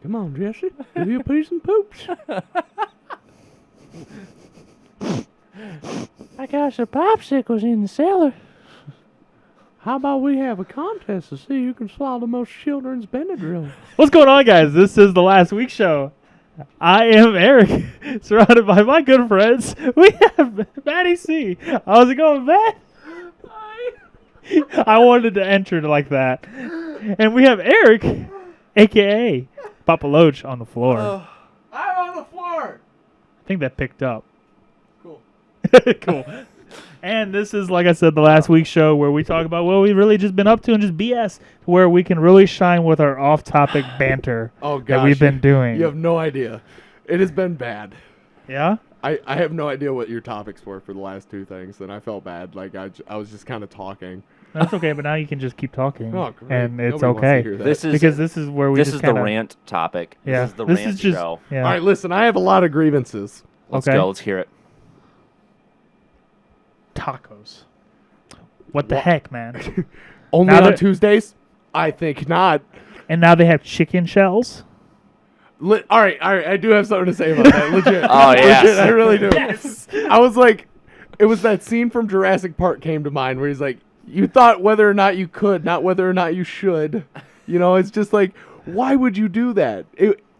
Come on, Jesse. Give you a piece and poops. I got some popsicles in the cellar. How about we have a contest to see who can swallow the most children's Benadryl? What's going on, guys? This is the Last Week Show. I am Eric, surrounded by my good friends. We have Matty C. How's it going, Matt? I wanted to enter it like that. And we have Eric, a.k.a. Papa Loach, on the floor. I'm on the floor. I think that picked up. Cool. Cool. And this is, like I said, the Last Week Show, where we talk about what we've really just been up to and just BS, where we can really shine with our off-topic banter that we've been doing. You have no idea. It has been bad. Yeah? I have no idea what your topics were for the last two things, and I felt bad. Like, I was just kind of talking. That's okay, but now you can just keep talking. Oh, great. And it's Nobody wants to okay. hear that. This is where we This just is kinda, the rant topic. Yeah. This is the This rant is just, show. Yeah. All right, listen, I have a lot of grievances. Let's Okay. go. Let's hear it. Tacos. What the What? heck, man? Only Now on that- Tuesdays? I think not. And now they have chicken shells. All right, I do have something to say about that. Legit. Oh, yes. Legit, I really do. Yes. I was like, it was that scene from Jurassic Park came to mind where he's like, you thought whether or not you could, not whether or not you should. You know, it's just like, why would you do that?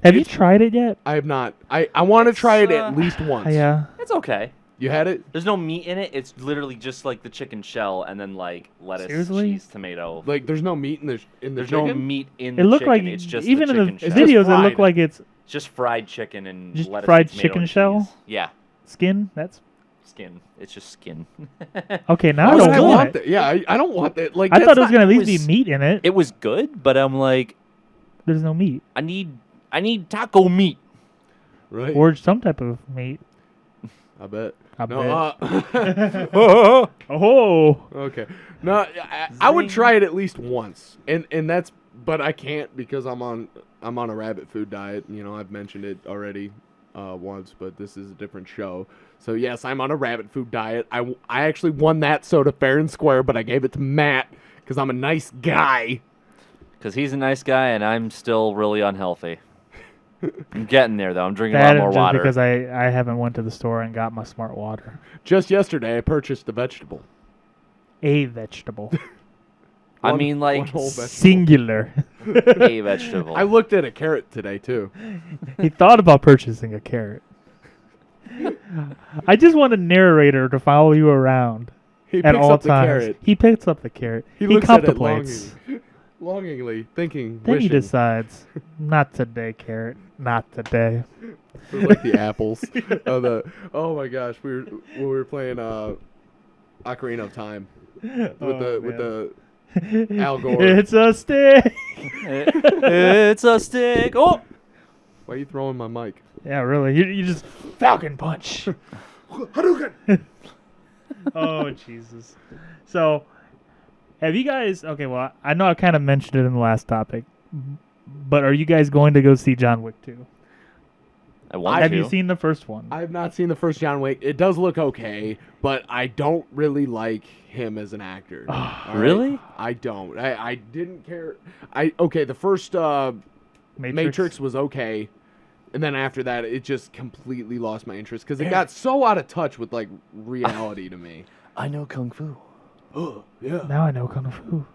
Have you tried it yet? I have not. I want to try it at least once. Yeah. It's okay. You had it? There's no meat in it. It's literally just like the chicken shell and then like lettuce, Seriously? cheese, tomato. Like, there's no meat in the There's chicken? no meat in It the looked chicken. like, It's just even the in chicken the shell. videos, it fried. looked like it's It's just fried chicken and Just lettuce, fried and tomato chicken and shell? cheese. Yeah, skin. That's skin. It's just skin. okay. Now Why I would don't I want want it. that? Yeah, I don't want that. Like, I thought that's it was not- gonna at least was- be meat in it. It was good, but I'm like, There's no meat I need taco meat. Right. or some type of meat. I bet. I No, bet. Oh. okay. No, I would Zing. try it at least once, and that's, but I can't because I'm on a rabbit food diet. You know, I've mentioned it already once, but this is a different show. So yes, I'm on a rabbit food diet. I actually won that soda fair and square, but I gave it to Matt because I'm a nice guy. Because he's a nice guy and I'm still really unhealthy. I'm getting there though. I'm drinking a That lot is more just water. because I haven't went to the store and got my smart water. Just yesterday, I purchased a vegetable. A vegetable. I One- mean, like, one whole vegetable. Singular. a vegetable. I looked at a carrot today too. He thought about purchasing a carrot. I just want a narrator to follow you around He at picks all up the times. carrot. He picks up the carrot. He Looks at it contemplates. longingly, thinking, Then he wishing. decides, not today, carrot. Not today. It was like the apples. Oh my gosh, when we were playing Ocarina of Time with the Al Gore. It's a stick. It's a stick. Oh, Why are you throwing my mic? Yeah, really. You just Falcon Punch. Hadouken! Oh, Jesus. So, have you guys... Okay, well, I know I kind of mentioned it in the last topic, but are you guys going to go see John Wick 2? I want Have to. you seen the first one? I have not seen the first John Wick. It does look okay, but I don't really like him as an actor. All right? Really? I don't. I didn't care. The first Matrix was okay. And then after that, it just completely lost my interest because it got so out of touch with like reality to me. I know kung fu. Oh yeah. Now I know Kung Fu.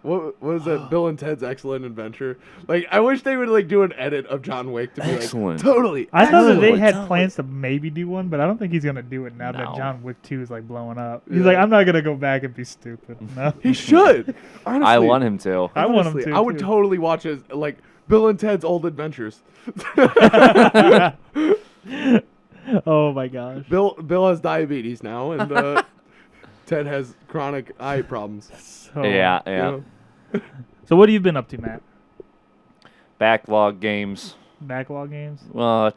What was that? Bill and Ted's Excellent Adventure. Like, I wish they would like do an edit of John Wick to be Excellent. like totally. I thought that they excellent. had plans to maybe do one, but I don't think he's going to do it now that No. John Wick 2 is like blowing up. He's Yeah. like, I'm not going to go back and be stupid. No. He should. Honestly, I want him to. I want him honestly, to, I would too. totally watch it like Bill and Ted's Old Adventures. Oh, my gosh. Bill has diabetes now, and Ted has chronic eye problems. So, Yeah, you yeah. know? So what have you been up to, Matt? Backlog games. Backlog games? Well,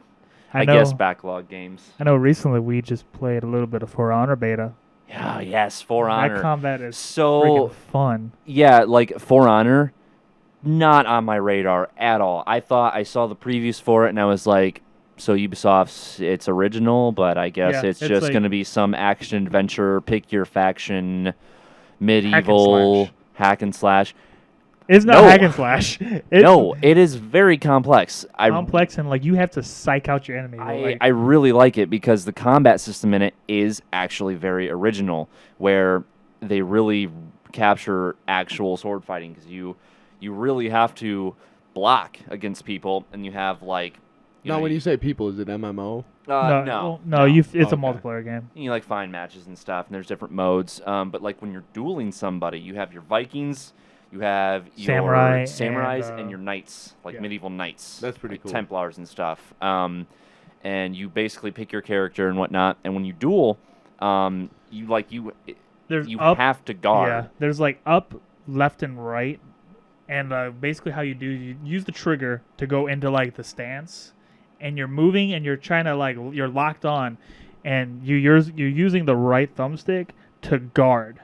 I know, guess backlog games. I know recently we just played a little bit of For Honor beta. Yeah, yes, For Honor. That combat is So, freaking fun. yeah, like For Honor, not on my radar at all. I thought I saw the previews for it and I was like, so Ubisoft's it's original, but I guess Yeah, it's it's just like- going to be some action adventure, pick your faction medieval hack and slash. It's not hack and slash. No, it is very complex. Complex and like you have to psych out your enemy. I really like it because the combat system in it is actually very original, where they really capture actual sword fighting because you really have to block against people, and you have like. Now, when you say people, is it MMO? No. It's a Okay. multiplayer game. You like find matches and stuff, and there's different modes. But like when you're dueling somebody, you have your Vikings, you have your samurais, and your knights, like medieval knights. That's pretty like cool. Templars and stuff. And you basically pick your character and whatnot. And when you duel, you have to guard. Yeah, there's like up, left, and right, and basically how you do, you use the trigger to go into like the stance, and you're moving and you're trying to like you're locked on, and you're using the right thumbstick to guard,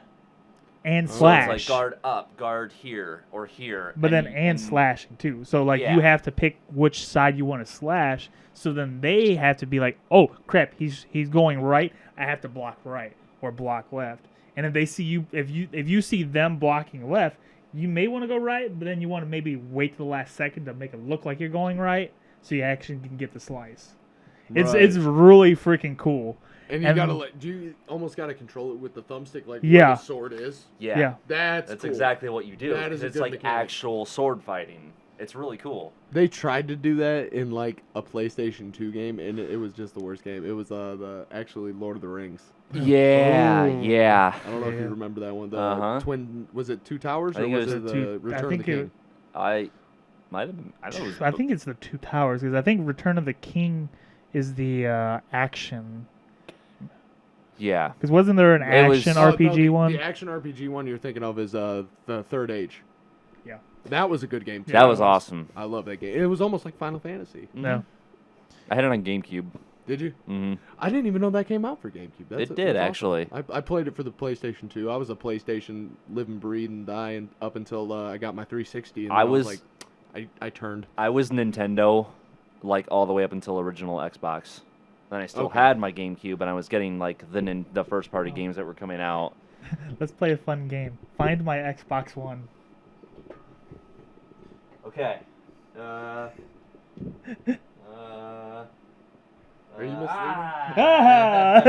and slash. So it's like guard up, guard here or here. But then slashing too. So like you have to pick which side you want to slash. So then they have to be like, oh crap, he's going right. I have to block right or block left. And if they see you, if you see them blocking left, you may want to go right, but then you want to maybe wait to the last second to make it look like you're going right, so you actually can get the slice. It's really freaking cool. And you gotta you almost gotta control it with the thumbstick, like where the sword is. Yeah. That's cool. exactly what you do. That is it's a good like mechanic. actual sword fighting. It's really cool. They tried to do that in like a PlayStation 2 game, and it was just the worst game. It was actually Lord of the Rings. Yeah, Oh. yeah. I don't know if you remember that one. The twin, was it Two Towers I or think it was was it the the Return of the King? I might have been. I don't know. It was I think it's the Two Towers because I think Return of the King is the action. Yeah. Because wasn't there an It was- action Oh, no, RPG one? The action RPG one you're thinking of is the Third Age. Yeah. That was a good game too. That was awesome. I love that game. It was almost like Final Fantasy. No. I had it on GameCube. Did you? Mm-hmm. I didn't even know that came out for GameCube. It did, that's actually. awesome. I played it for the PlayStation 2. I was a PlayStation live and breathe and die and up until I got my 360. And I then was like, I turned. I was Nintendo, like all the way up until original Xbox. Then I still Okay. had my GameCube, and I was getting like the first party games that were coming out. Let's play a fun game. Find my Xbox One. Okay. Are you misleading? Ah!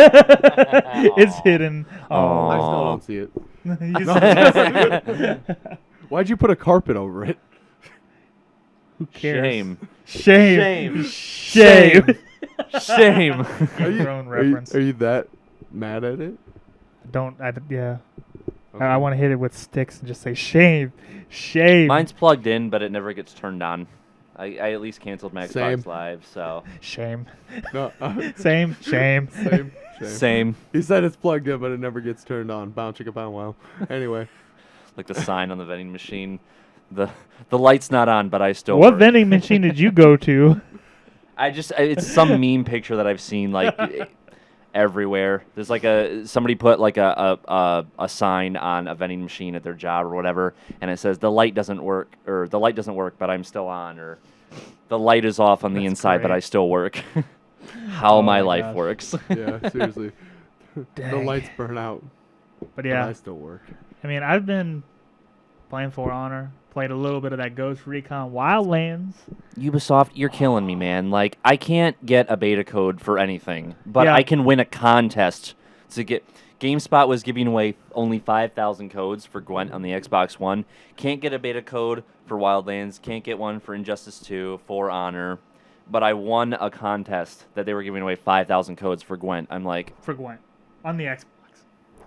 It's hidden. Aw. I still don't see it. You see- Why'd you put a carpet over it? Who cares? Shame. Shame. Shame. Shame. Shame. Grown reference. Are you that mad at it? Yeah. Okay. I want to hit it with sticks and just say shame. Shame. Mine's plugged in, but it never gets turned on. I at least canceled my Xbox Same. Live, so Shame. No. Same. Shame. Same. same. He said it's plugged in, but it never gets turned on. Bow chicka bow wow. Anyway. Like the sign on the vending machine. The light's not on, but I still What work. vending machine did you go to? It's some meme picture that I've seen like everywhere. There's like somebody put like a sign on a vending machine at their job or whatever, and it says the light doesn't work, or the light doesn't work, but I'm still on, or the light is off on the That's inside, but great. I still work. How Oh my my life gosh. works. Yeah, seriously. The Dang. lights burn out, But but yeah, I still work. I mean, I've been playing For Honor, played a little bit of that Ghost Recon Wildlands. Ubisoft, you're killing me, man. Like, I can't get a beta code for anything, but Yeah. I can win a contest to get. GameSpot was giving away only 5,000 codes for Gwent on the Xbox One. Can't get a beta code for Wildlands. Can't get one for Injustice 2, For Honor. But I won a contest that they were giving away 5,000 codes for Gwent. I'm like, For Gwent on the Xbox.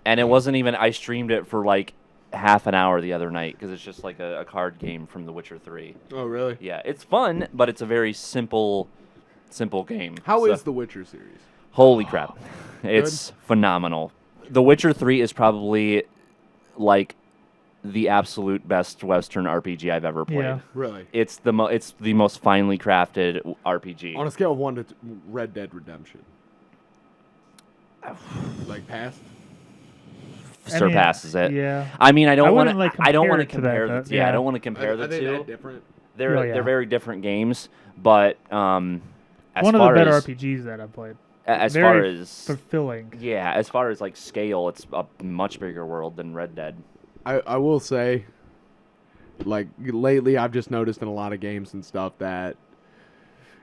and it wasn't even. I streamed it for like half an hour the other night because it's just like a card game from The Witcher 3. Oh, really? Yeah, it's fun, but it's a very simple game. How is So- the Witcher series? Holy crap. It's phenomenal. The Witcher 3 is probably like the absolute best Western RPG I've ever played. Yeah. Really? It's the most finely crafted RPG. On a scale of 1 to Red Dead Redemption. Like past? Surpasses it. Yeah. I mean, I don't want wouldn't, like, I don't want to compare it to compare that, the yeah, I yeah. don't want to compare Are the they two. that different? They're Oh, yeah. they're very different games, but as One of the far better as RPGs that I've played. as Very far as fulfilling. yeah, as far as like scale, it's a much bigger world than Red Dead. I will say, like, lately I've just noticed in a lot of games and stuff that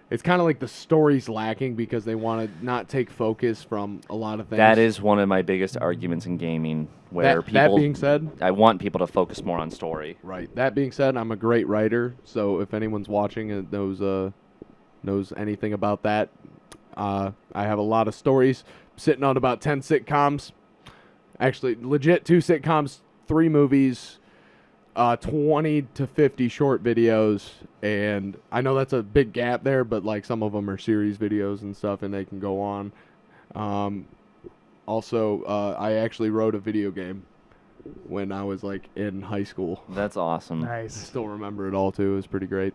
it's kind of like the story's lacking because they want to not take focus from a lot of things. That is one of my biggest arguments in gaming, where that people. being said, I want people to focus more on story. right. That being said, I'm a great writer, so if anyone's watching and knows anything about that, I have a lot of stories sitting on about 10 sitcoms. Actually, legit 2 sitcoms, 3 movies, 20 to 50 short videos, and I know that's a big gap there, but like some of them are series videos and stuff, and they can go on. Also, I actually wrote a video game when I was like in high school. That's awesome. I Nice. still remember it all too. It was pretty great.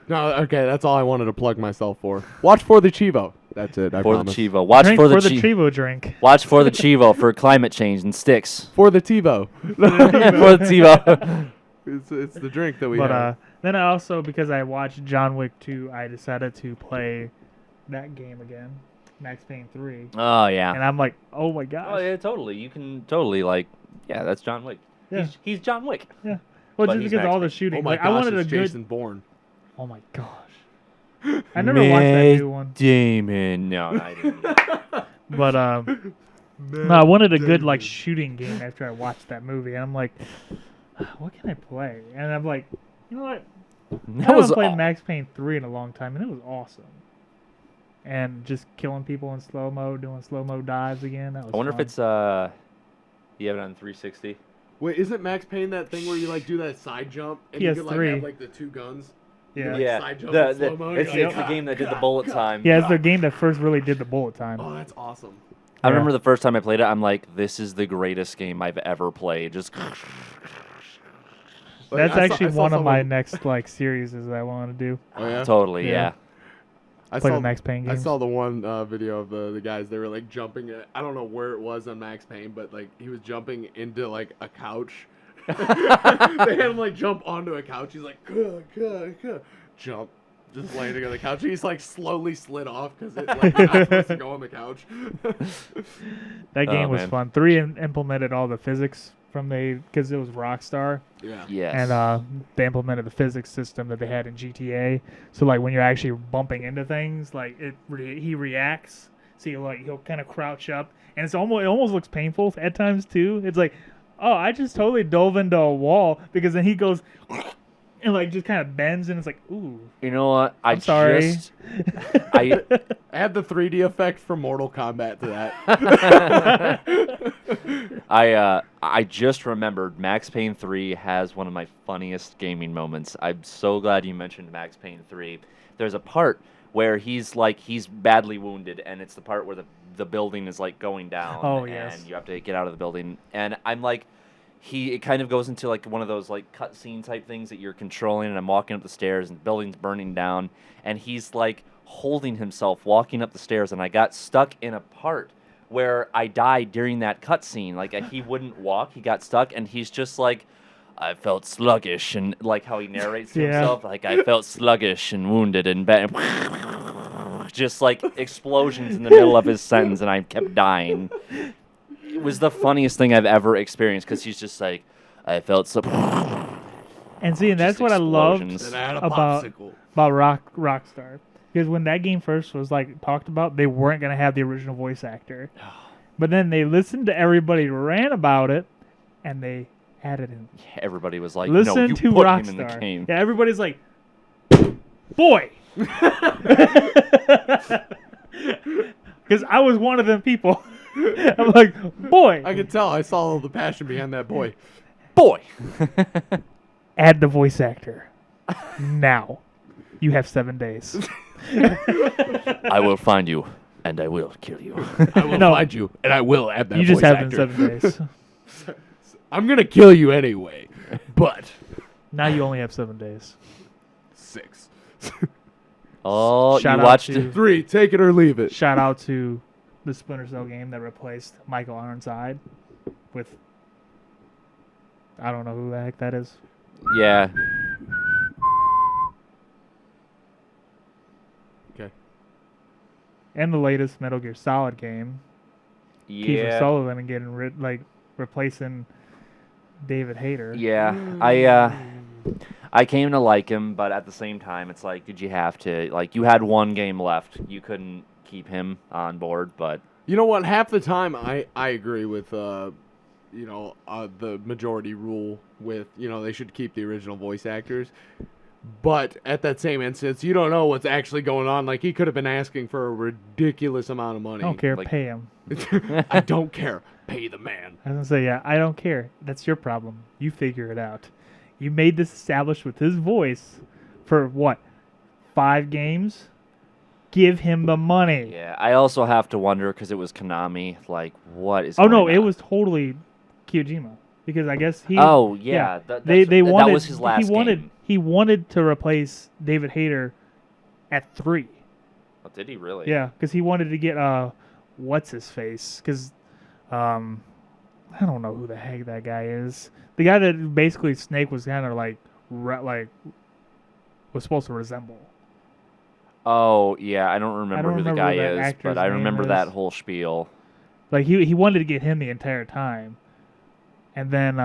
No, okay, that's all I wanted to plug myself for. Watch For the Chivo. That's it. I For promise. the Chivo. Watch Drink for the Chivo drink. Watch for the Chivo for climate change and sticks. For the TiVo. For the Chivo. It's the drink that we But have. then I also, because I watched John Wick 2, I decided to play that game again, Max Payne 3. Oh yeah. And I'm like, oh my gosh. Oh yeah, totally. You can totally yeah, that's John Wick. Yeah. He's John Wick. Yeah. Well, But just he's because Max all the Payne. shooting. Oh my like, gosh, I wanted a it's good. Jason Bourne. Oh my gosh. I never watched that new one. Damon. No, I didn't. But no, I wanted a good like shooting game after I watched that movie, and I'm like, what can I play? And I'm like, you know what? I That haven't was played Max Payne 3 in a long time, and it was awesome. And just killing people in slow mo, doing slow mo dives again. That was I wonder fun. if it's you have it on 360. Wait, isn't Max Payne that thing where you like do that side jump and you could like PS3. have like the 2 guns? Yeah. Like, Yeah, side jump in slow-mo, it's you're the like, game that did the "Ah, bullet God." time. Yeah, it's the game that first really did the bullet time. Oh, that's awesome. I Yeah. remember the first time I played it, I'm like, this is the greatest game I've ever played. Just Like, That's I saw- actually I saw one of my someone- next like series that I want to do. Oh yeah. totally, Yeah. yeah. I Play saw the Max Payne I games. saw the one video of the guys. They were like jumping. I don't know where it was on Max Payne, but like he was jumping into like a couch. They had him like jump onto a couch. He's like, jump, just landing on the couch. He's like slowly slid off because it like not supposed to go on the couch. That game Oh, was man. fun. 3 implemented all the physics from because it was Rockstar, Yeah. Yes. and they implemented the physics system that they had in GTA. So like when you're actually bumping into things, like he reacts. So he'll kind of crouch up, and it almost looks painful at times too. It's like, oh, I just totally dove into a wall, because then he goes and like just kind of bends, and it's like, ooh. You know what? I'm sorry. I Add the 3D effect from Mortal Kombat to that. I just remembered Max Payne 3 has one of my funniest gaming moments. I'm so glad you mentioned Max Payne 3. There's a part where he's badly wounded, and it's the part where the building is like going down. Oh, yes. And you have to get out of the building. And I'm like, it kind of goes into like one of those like cutscene type things that you're controlling, and I'm walking up the stairs and the building's burning down, and he's like holding himself walking up the stairs, and I got stuck in a part where I died during that cutscene. Like he wouldn't walk, he got stuck, and he's just like, I felt sluggish, and like how he narrates to Yeah. himself, like I felt sluggish and wounded and bad. Just like explosions in the middle of his sentence, and I kept dying. It was the funniest thing I've ever experienced, because he's just like, I felt so. And see, and that's Just what I loved explosions. And I had a about popsicle. Rockstar, because when that game first was like talked about, they weren't gonna have the original voice actor, but then they listened to everybody rant about it, and they added him. Everybody was like, Listen no, you to put Rockstar. him in the game. Yeah, everybody's like, boy, because I was one of them people. I'm like, boy, I could tell. I saw all the passion behind that boy. Boy. add the voice actor now. You have 7 days. I will find you, and I will kill you. I will No. find you, and I will add that You just voice have actor. in 7 days. I'm gonna kill you anyway, but Now you only have 7 days. 6. Oh, Shout you out watched to- it? 3. Take it or leave it. Shout out to the Splinter Cell game that replaced Michael Ironside with, I don't know who the heck that is. Yeah. Okay. And the latest Metal Gear Solid game, Kiefer Yeah. Sutherland and getting rid, like replacing David Hayter. Yeah, I came to like him, but at the same time, it's like, did you have to? Like, you had one game left. You couldn't keep him on board, but You know what? Half the time, I agree with the majority rule with they should keep the original voice actors. But at that same instance, you don't know what's actually going on. Like, he could have been asking for a ridiculous amount of money. I don't care. Like- Pay him. I don't care. Pay the man. I was gonna say, yeah, I don't care. That's your problem. You figure it out. You made this established with his voice for what? 5 games? Give him the money. yeah. I also have to wonder because it was Konami. Like, what is? Oh no, going it on? was totally Kyojima because I guess he. Oh yeah, they wanted. that was his last game. He wanted to replace David Hayter at 3. Oh, did he really? Yeah, because he wanted to get what's his face? Because I don't know who the heck that guy is. The guy that basically Snake was kind of like was supposed to resemble. Oh yeah, I don't remember who the remember guy that is, actor's but I name remember is. that whole spiel. Like he wanted to get him the entire time, and then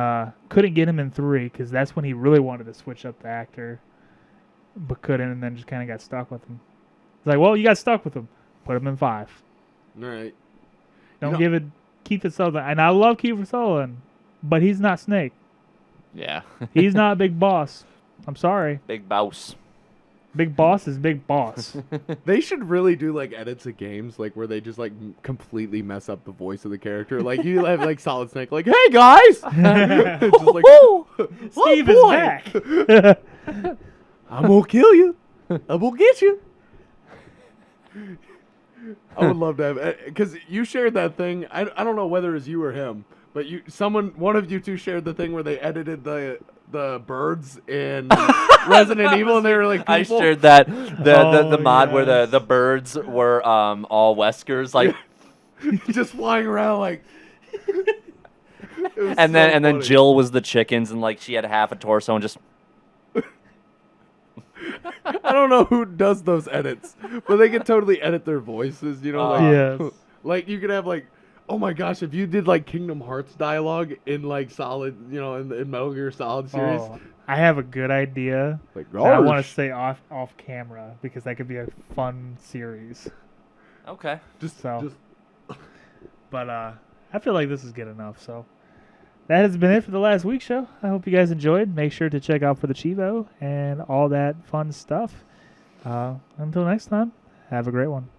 couldn't get him in 3 because that's when he really wanted to switch up the actor, but couldn't, and then just kind of got stuck with him. It's like, well, you got stuck with him. Put him in 5. All right. Don't give it Kiefer Sutherland, and I love Kiefer Sutherland, but he's not Snake. Yeah. He's not Big Boss. I'm sorry. Big Boss. Big Boss is Big Boss. They should really do like edits of games, like where they just like completely mess up the voice of the character. Like you have like Solid Snake, like, "Hey guys," just like, Steve is boy." back. I'm gonna kill you. I'm gonna get you. I would love to have, because you shared that thing. I don't know whether it was you or him, but one of you two shared the thing where they edited the birds in Resident Evil, and they were like, people. I shared that the Oh, mod where yes. the birds were all Weskers, like, just flying around like. and then Jill was the chickens, and like she had half a torso and just. I don't know who does those edits, but they can totally edit their voices. Like, Yes. like you could have like, oh my gosh, if you did like Kingdom Hearts dialogue in like Solid, in Metal Gear Solid series, Oh, I have a good idea. like, that I want "Gosh." to say off camera because that could be a fun series. Okay. just, So. just But I feel like this is good enough. So that has been it for the last week's show. I hope you guys enjoyed. Make sure to check out For the Chivo and all that fun stuff. Until next time, have a great one.